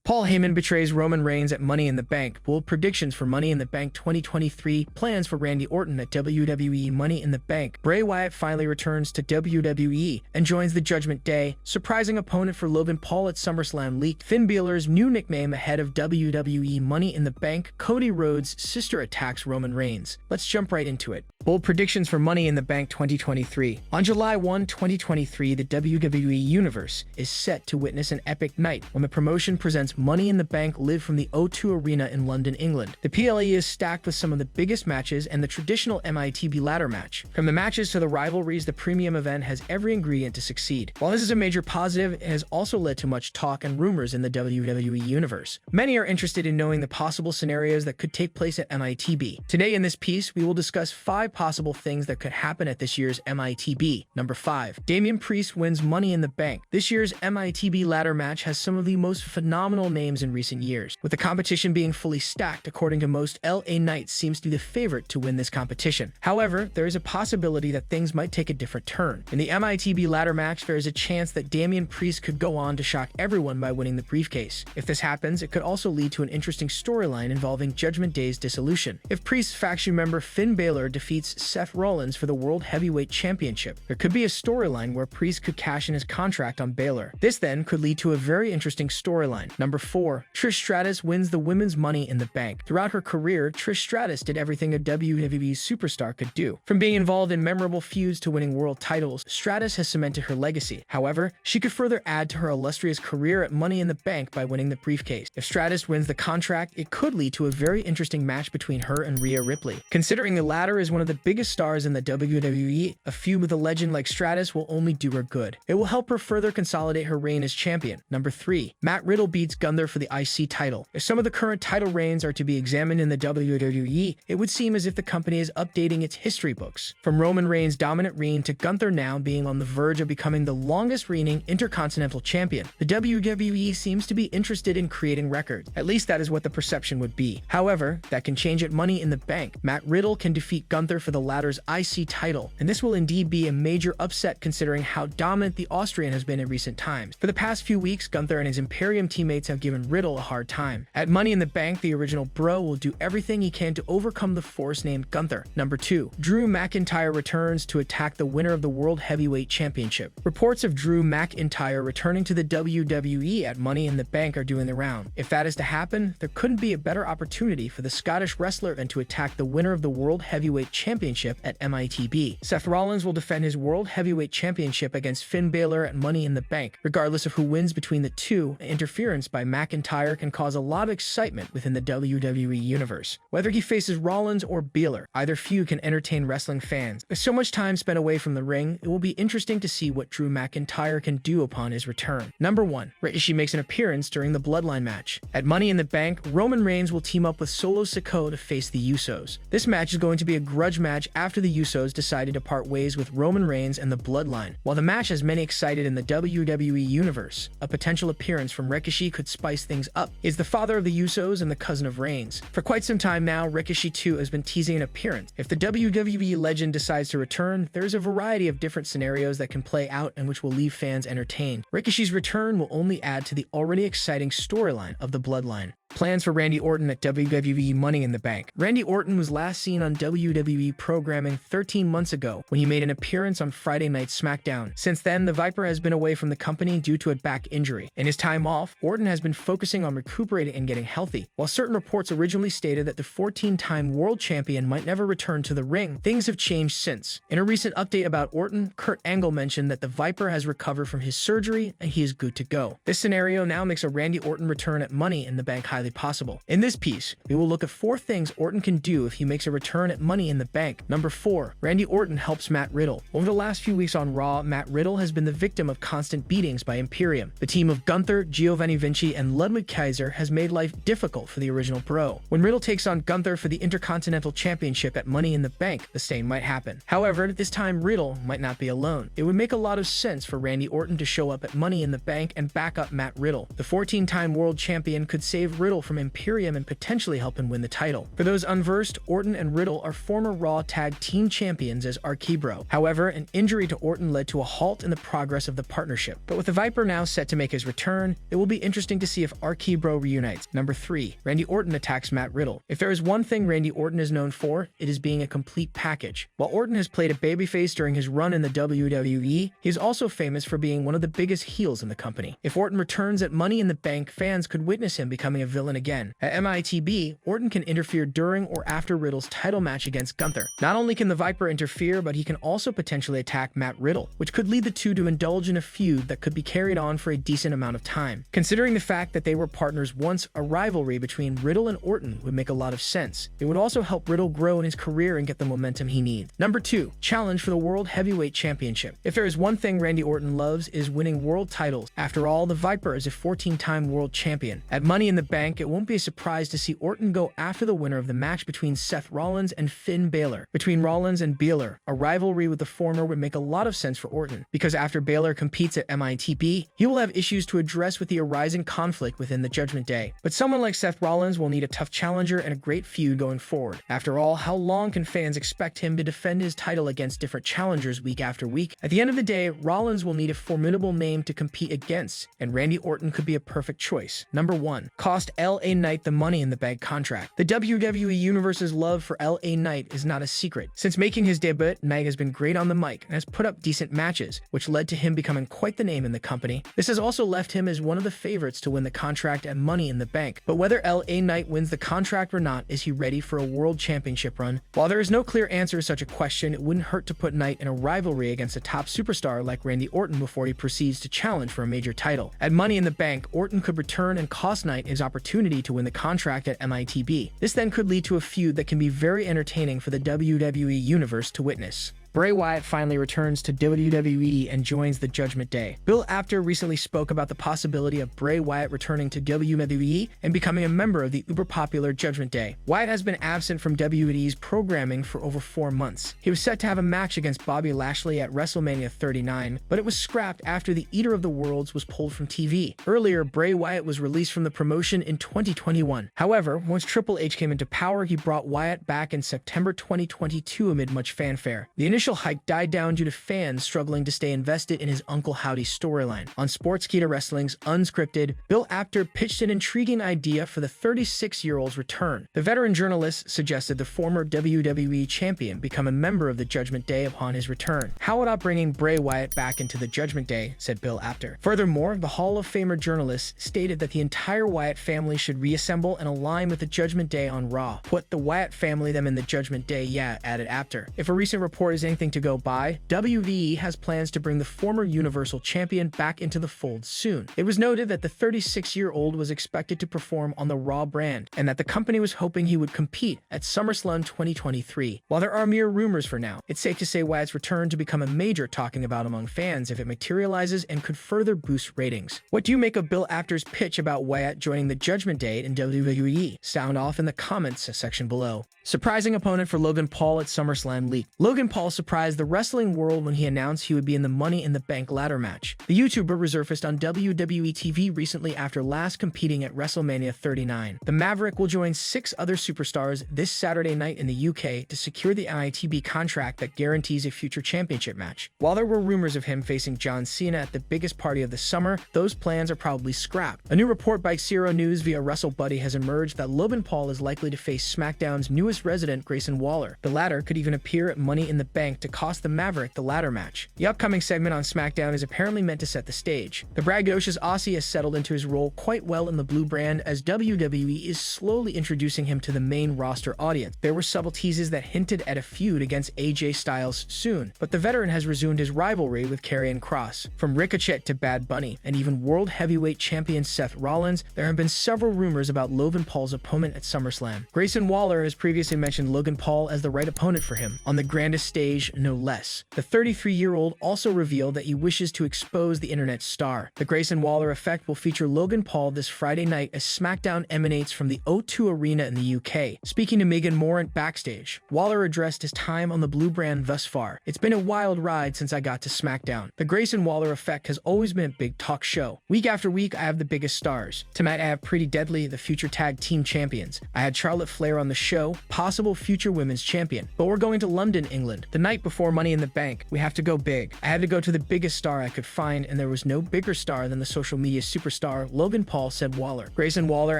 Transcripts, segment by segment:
Paul Heyman betrays Roman Reigns at Money in the Bank. Bold predictions for Money in the Bank 2023. Plans for Randy Orton at WWE Money in the Bank. Bray Wyatt finally returns to WWE and joins the Judgment Day. Surprising opponent for Logan Paul at SummerSlam leaked. Finn Balor's new nickname ahead of WWE Money in the Bank. Cody Rhodes' sister attacks Roman Reigns. Let's jump right into it. Bold predictions for Money in the Bank 2023. On July 1, 2023, the WWE Universe is set to witness an epic night when the promotion presents Money in the Bank live from the O2 Arena in London, England. The PLE is stacked with some of the biggest matches and the traditional MITB ladder match. From the matches to the rivalries, the premium event has every ingredient to succeed. While this is a major positive, it has also led to much talk and rumors in the WWE Universe. Many are interested in knowing the possible scenarios that could take place at MITB. Today in this piece, we will discuss 5 possible things that could happen at this year's MITB. Number 5. Damian Priest wins Money in the Bank. This year's MITB ladder match has some of the most phenomenal names in recent years. With the competition being fully stacked, according to most, LA Knight seems to be the favorite to win this competition. However, there is a possibility that things might take a different turn. In the MITB ladder match, there is a chance that Damian Priest could go on to shock everyone by winning the briefcase. If this happens, it could also lead to an interesting storyline involving Judgment Day's dissolution. If Priest's faction member Finn Balor defeats Seth Rollins for the World Heavyweight Championship, there could be a storyline where Priest could cash in his contract on Balor. This then could lead to a very interesting storyline. Number 4. Trish Stratus wins the women's Money in the Bank. Throughout her career, Trish Stratus did everything a WWE superstar could do. From being involved in memorable feuds to winning world titles, Stratus has cemented her legacy. However, she could further add to her illustrious career at Money in the Bank by winning the briefcase. If Stratus wins the contract, it could lead to a very interesting match between her and Rhea Ripley. Considering the latter is one of the biggest stars in the WWE, a feud with a legend like Stratus will only do her good. It will help her further consolidate her reign as champion. Number 3. Matt Riddle beats Gunther for the IC title. If some of the current title reigns are to be examined in the WWE, it would seem as if the company is updating its history books. From Roman Reigns' dominant reign to Gunther now being on the verge of becoming the longest reigning Intercontinental Champion, the WWE seems to be interested in creating records. At least that is what the perception would be. However, that can change at Money in the Bank. Matt Riddle can defeat Gunther for the latter's IC title, and this will indeed be a major upset considering how dominant the Austrian has been in recent times. For the past few weeks, Gunther and his Imperium teammates have given Riddle a hard time. At Money in the Bank, the original Bro will do everything he can to overcome the force named Gunther. Number 2. Drew McIntyre returns to attack the winner of the World Heavyweight Championship. Reports of Drew McIntyre returning to the WWE at Money in the Bank are doing the round. If that is to happen, there couldn't be a better opportunity for the Scottish wrestler than to attack the winner of the World Heavyweight Championship at MITB. Seth Rollins will defend his World Heavyweight Championship against Finn Balor at Money in the Bank. Regardless of who wins between the two, interference by McIntyre can cause a lot of excitement within the WWE Universe. Whether he faces Rollins or Balor, either feud can entertain wrestling fans. With so much time spent away from the ring, it will be interesting to see what Drew McIntyre can do upon his return. Number 1. Rikishi makes an appearance during the Bloodline match. At Money in the Bank, Roman Reigns will team up with Solo Sikoa to face the Usos. This match is going to be a grudge match after the Usos decided to part ways with Roman Reigns and the Bloodline. While the match has many excited in the WWE Universe, a potential appearance from Rikishi could spice things up. He is the father of the Usos and the cousin of Reigns. For quite some time now, Rikishi too has been teasing an appearance. If the WWE legend decides to return, there is a variety of different scenarios that can play out and which will leave fans entertained. Rikishi's return will only add to the already exciting storyline of the Bloodline. Plans for Randy Orton at WWE Money in the Bank. Randy Orton was last seen on WWE programming 13 months ago when he made an appearance on Friday Night SmackDown. Since then, the Viper has been away from the company due to a back injury. In his time off, Orton has been focusing on recuperating and getting healthy. While certain reports originally stated that the 14-time world champion might never return to the ring, things have changed since. In a recent update about Orton, Kurt Angle mentioned that the Viper has recovered from his surgery and he is good to go. This scenario now makes a Randy Orton return at Money in the Bank highly possible. In this piece, we will look at 4 things Orton can do if he makes a return at Money in the Bank. Number 4. Randy Orton helps Matt Riddle. Over the last few weeks on Raw, Matt Riddle has been the victim of constant beatings by Imperium. The team of Gunther, Giovanni Vinci, and Ludwig Kaiser has made life difficult for the original Bro. When Riddle takes on Gunther for the Intercontinental Championship at Money in the Bank, the same might happen. However, this time Riddle might not be alone. It would make a lot of sense for Randy Orton to show up at Money in the Bank and back up Matt Riddle. The 14-time world champion could save Riddle Riddle from Imperium and potentially help him win the title. For those unversed, Orton and Riddle are former Raw Tag Team Champions as RK-Bro. However, an injury to Orton led to a halt in the progress of the partnership. But with the Viper now set to make his return, it will be interesting to see if RK-Bro reunites. Number 3. Randy Orton attacks Matt Riddle. If there is one thing Randy Orton is known for, it is being a complete package. While Orton has played a babyface during his run in the WWE, he is also famous for being one of the biggest heels in the company. If Orton returns at Money in the Bank, fans could witness him becoming a villain again. At MITB, Orton can interfere during or after Riddle's title match against Gunther. Not only can the Viper interfere, but he can also potentially attack Matt Riddle, which could lead the two to indulge in a feud that could be carried on for a decent amount of time. Considering the fact that they were partners once, a rivalry between Riddle and Orton would make a lot of sense. It would also help Riddle grow in his career and get the momentum he needs. Number 2. Challenge for the World Heavyweight Championship. If there is one thing Randy Orton loves, it is winning world titles. After all, the Viper is a 14-time world champion. At Money in the Bank, it won't be a surprise to see Orton go after the winner of the match between Seth Rollins and Finn Balor. Between Rollins and Balor, a rivalry with the former would make a lot of sense for Orton, because after Balor competes at MITB, he will have issues to address with the arising conflict within the Judgment Day. But someone like Seth Rollins will need a tough challenger and a great feud going forward. After all, how long can fans expect him to defend his title against different challengers week after week? At the end of the day, Rollins will need a formidable name to compete against, and Randy Orton could be a perfect choice. Number 1. Cost LA Knight the Money in the Bank contract. The WWE Universe's love for LA Knight is not a secret. Since making his debut, Knight has been great on the mic and has put up decent matches, which led to him becoming quite the name in the company. This has also left him as one of the favorites to win the contract at Money in the Bank. But whether LA Knight wins the contract or not, is he ready for a world championship run? While there is no clear answer to such a question, it wouldn't hurt to put Knight in a rivalry against a top superstar like Randy Orton before he proceeds to challenge for a major title. At Money in the Bank, Orton could return and cost Knight his opportunity to win the contract at MITB. This then could lead to a feud that can be very entertaining for the WWE Universe to witness. Bray Wyatt finally returns to WWE and joins the Judgment Day. Bill Apter recently spoke about the possibility of Bray Wyatt returning to WWE and becoming a member of the uber-popular Judgment Day. Wyatt has been absent from WWE's programming for over 4 months. He was set to have a match against Bobby Lashley at WrestleMania 39, but it was scrapped after the Eater of the Worlds was pulled from TV. Earlier, Bray Wyatt was released from the promotion in 2021. However, once Triple H came into power, he brought Wyatt back in September 2022 amid much fanfare. The initial hype died down due to fans struggling to stay invested in his Uncle Howdy storyline. On Sportskeeda Wrestling's Unscripted, Bill Apter pitched an intriguing idea for the 36-year-old's return. The veteran journalist suggested the former WWE champion become a member of the Judgment Day upon his return. How about bringing Bray Wyatt back into the Judgment Day, said Bill Apter. Furthermore, the Hall of Famer journalist stated that the entire Wyatt family should reassemble and align with the Judgment Day on Raw. Put the Wyatt family them in the Judgment Day, yeah, added Apter. If a recent report is anything to go by, WWE has plans to bring the former Universal Champion back into the fold soon. It was noted that the 36-year-old was expected to perform on the Raw brand, and that the company was hoping he would compete at SummerSlam 2023. While there are mere rumors for now, it's safe to say Wyatt's return to become a major talking about among fans if it materializes and could further boost ratings. What do you make of Bill Apter's pitch about Wyatt joining the Judgment Day in WWE? Sound off in the comments section below. Surprising opponent for Logan Paul at SummerSlam leaked. Logan Paul surprised the wrestling world when he announced he would be in the Money in the Bank ladder match. The YouTuber resurfaced on WWE TV recently after last competing at WrestleMania 39. The Maverick will join 6 other superstars this Saturday night in the UK to secure the MITB contract that guarantees a future championship match. While there were rumors of him facing John Cena at the biggest party of the summer, those plans are probably scrapped. A new report by Zero News via WrestleBuddy has emerged that Logan Paul is likely to face SmackDown's newest resident, Grayson Waller. The latter could even appear at Money in the Bank to cost the Maverick the ladder match. The upcoming segment on SmackDown is apparently meant to set the stage. The braggadocious Aussie has settled into his role quite well in the blue brand, as WWE is slowly introducing him to the main roster audience. There were subtle teases that hinted at a feud against AJ Styles soon, but the veteran has resumed his rivalry with Karrion Kross. From Ricochet to Bad Bunny, and even World Heavyweight Champion Seth Rollins, there have been several rumors about Logan Paul's opponent at SummerSlam. Grayson Waller has previously mentioned Logan Paul as the right opponent for him. On the grandest stage, stage, no less. The 33-year-old also revealed that he wishes to expose the internet star. The Grayson Waller effect will feature Logan Paul this Friday night as SmackDown emanates from the O2 Arena in the UK. Speaking to Megan Morant backstage, Waller addressed his time on the blue brand thus far. "It's been a wild ride since I got to SmackDown. The Grayson Waller effect has always been a big talk show. Week after week, I have the biggest stars. Tonight, I have Pretty Deadly, the future tag team champions. I had Charlotte Flair on the show, possible future women's champion. But we're going to London, England. The night before Money in the Bank, we have to go big. I had to go to the biggest star I could find, and there was no bigger star than the social media superstar Logan Paul," said Waller. Grayson Waller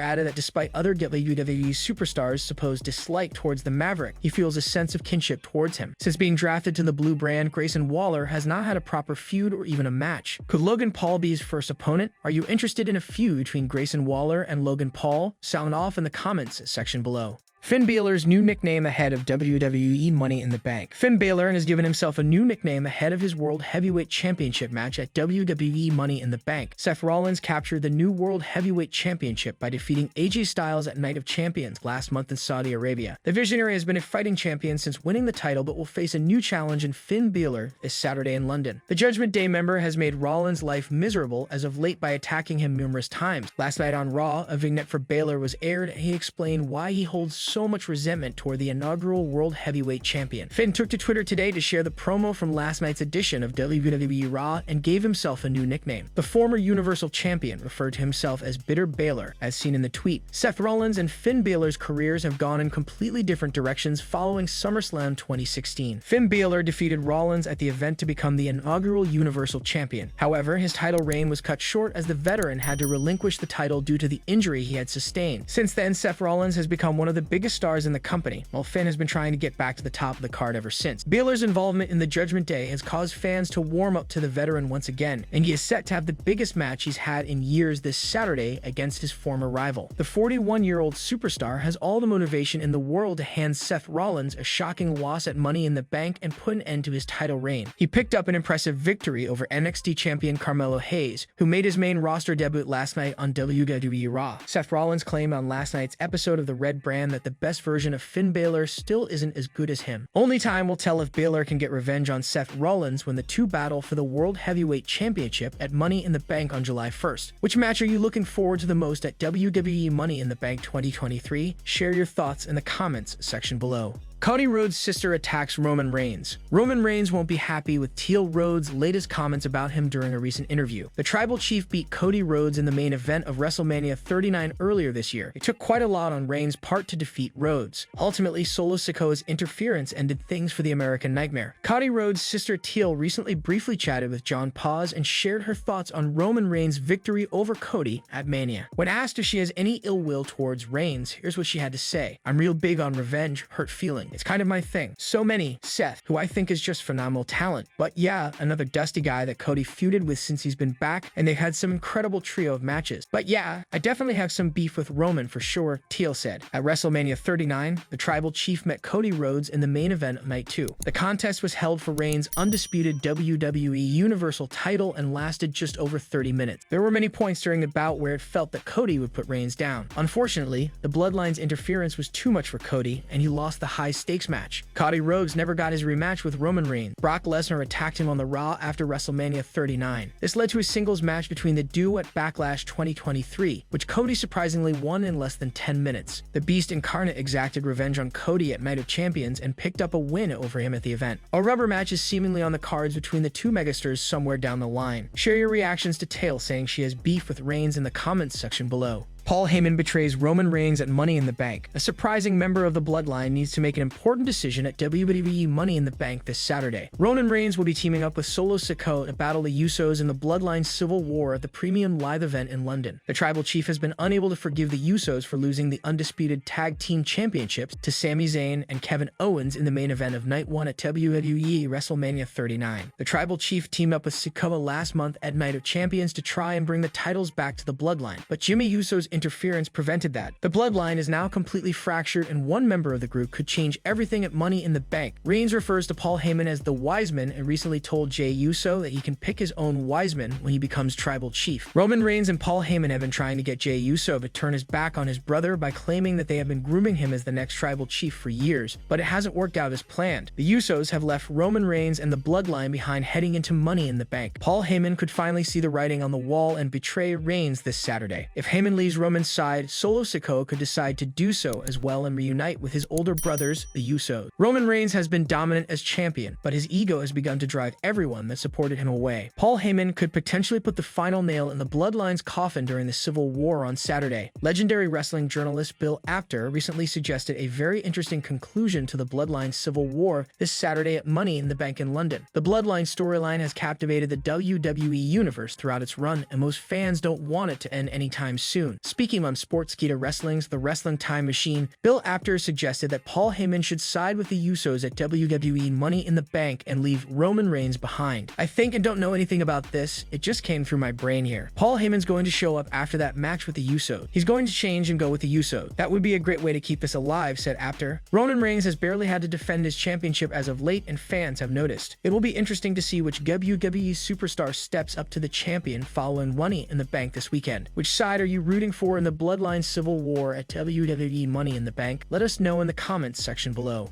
added that despite other WWE superstars' supposed dislike towards the Maverick, he feels a sense of kinship towards him. Since being drafted to the blue brand, Grayson Waller has not had a proper feud or even a match. Could Logan Paul be his first opponent? Are you interested in a feud between Grayson Waller and Logan Paul? Sound off in the comments section below. Finn Balor's new nickname ahead of WWE Money in the Bank. Finn Balor has given himself a new nickname ahead of his World Heavyweight Championship match at WWE Money in the Bank. Seth Rollins captured the new World Heavyweight Championship by defeating AJ Styles at Night of Champions last month in Saudi Arabia. The Visionary has been a fighting champion since winning the title, but will face a new challenge in Finn Balor this Saturday in London. The Judgment Day member has made Rollins' life miserable as of late by attacking him numerous times. Last night on Raw, a vignette for Balor was aired, and he explained why he holds so much resentment toward the inaugural World Heavyweight Champion. Finn took to Twitter today to share the promo from last night's edition of WWE Raw and gave himself a new nickname. The former Universal Champion referred to himself as Bitter Balor, as seen in the tweet. Seth Rollins and Finn Balor's careers have gone in completely different directions following SummerSlam 2016. Finn Balor defeated Rollins at the event to become the inaugural Universal Champion. However, his title reign was cut short as the veteran had to relinquish the title due to the injury he had sustained. Since then, Seth Rollins has become one of the biggest stars in the company, while Finn has been trying to get back to the top of the card ever since. Balor's involvement in the Judgment Day has caused fans to warm up to the veteran once again, and he is set to have the biggest match he's had in years this Saturday against his former rival. The 41-year-old superstar has all the motivation in the world to hand Seth Rollins a shocking loss at Money in the Bank and put an end to his title reign. He picked up an impressive victory over NXT champion Carmelo Hayes, who made his main roster debut last night on WWE Raw. Seth Rollins claimed on last night's episode of the Red Brand that the best version of Finn Balor still isn't as good as him. Only time will tell if Balor can get revenge on Seth Rollins when the two battle for the World Heavyweight Championship at Money in the Bank on July 1st. Which match are you looking forward to the most at WWE Money in the Bank 2023? Share your thoughts in the comments section below. Cody Rhodes' sister attacks Roman Reigns. Roman Reigns won't be happy with Teal Rhodes' latest comments about him during a recent interview. The Tribal Chief beat Cody Rhodes in the main event of WrestleMania 39 earlier this year. It took quite a lot on Reigns' part to defeat Rhodes. Ultimately, Solo Sikoa's interference ended things for the American Nightmare. Cody Rhodes' sister Teal recently briefly chatted with John Paz and shared her thoughts on Roman Reigns' victory over Cody at Mania. When asked if she has any ill will towards Reigns, here's what she had to say. "I'm real big on revenge, hurt feelings. It's kind of my thing. So many. Seth, who I think is just phenomenal talent. But yeah, another dusty guy that Cody feuded with since he's been back, and they've had some incredible trio of matches. But yeah, I definitely have some beef with Roman for sure," Teal said. At WrestleMania 39, the Tribal Chief met Cody Rhodes in the main event of Night 2. The contest was held for Reigns' undisputed WWE Universal title and lasted just over 30 minutes. There were many points during the bout where it felt that Cody would put Reigns down. Unfortunately, the Bloodline's interference was too much for Cody, and he lost the high-stakes match. Cody Rhodes never got his rematch with Roman Reigns. Brock Lesnar attacked him on the Raw after WrestleMania 39. This led to a singles match between the duo at Backlash 2023, which Cody surprisingly won in less than 10 minutes. The Beast Incarnate exacted revenge on Cody at Night of Champions and picked up a win over him at the event. A rubber match is seemingly on the cards between the two megastars somewhere down the line. Share your reactions to Teal saying she has beef with Reigns in the comments section below. Paul Heyman betrays Roman Reigns at Money in the Bank. A surprising member of the Bloodline needs to make an important decision at WWE Money in the Bank this Saturday. Roman Reigns will be teaming up with Solo Sikoa to battle the Usos in the Bloodline Civil War at the premium live event in London. The Tribal Chief has been unable to forgive the Usos for losing the undisputed Tag Team Championships to Sami Zayn and Kevin Owens in the main event of Night 1 at WWE WrestleMania 39. The Tribal Chief teamed up with Sikoa last month at Night of Champions to try and bring the titles back to the Bloodline, but Jimmy Uso's interference prevented that. The Bloodline is now completely fractured, and one member of the group could change everything at Money in the Bank. Reigns refers to Paul Heyman as the Wiseman and recently told Jey Uso that he can pick his own Wiseman when he becomes tribal chief. Roman Reigns and Paul Heyman have been trying to get Jey Uso to turn his back on his brother by claiming that they have been grooming him as the next tribal chief for years, but it hasn't worked out as planned. The Usos have left Roman Reigns and the Bloodline behind heading into Money in the Bank. Paul Heyman could finally see the writing on the wall and betray Reigns this Saturday. If Heyman leaves Roman's side, Solo Sikoa could decide to do so as well and reunite with his older brothers, the Usos. Roman Reigns has been dominant as champion, but his ego has begun to drive everyone that supported him away. Paul Heyman could potentially put the final nail in the Bloodline's coffin during the Civil War on Saturday. Legendary wrestling journalist Bill Apter recently suggested a very interesting conclusion to the Bloodline Civil War this Saturday at Money in the Bank in London. The Bloodline storyline has captivated the WWE universe throughout its run, and most fans don't want it to end anytime soon. Speaking on Sportskeeda Wrestling's The Wrestling Time Machine, Bill Apter suggested that Paul Heyman should side with the Usos at WWE Money in the Bank and leave Roman Reigns behind. I think and don't know anything about this, it just came through my brain here. Paul Heyman's going to show up after that match with the Usos. He's going to change and go with the Usos. That would be a great way to keep this alive, said Apter. Roman Reigns has barely had to defend his championship as of late, and fans have noticed. It will be interesting to see which WWE superstar steps up to the champion following Money in the Bank this weekend. Which side are you rooting for in the Bloodline Civil War at WWE Money in the Bank? Let us know in the comments section below.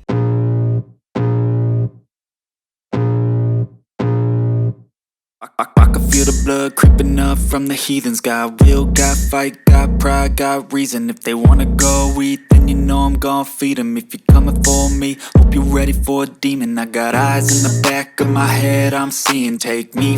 I can feel the blood creeping up from the heathens. Got will, got fight, got pride, got reason. If they wanna go eat, then you know I'm gon' feed them. If you're coming for me, hope you're ready for a demon. I got eyes in the back of my head, I'm seeing. Take me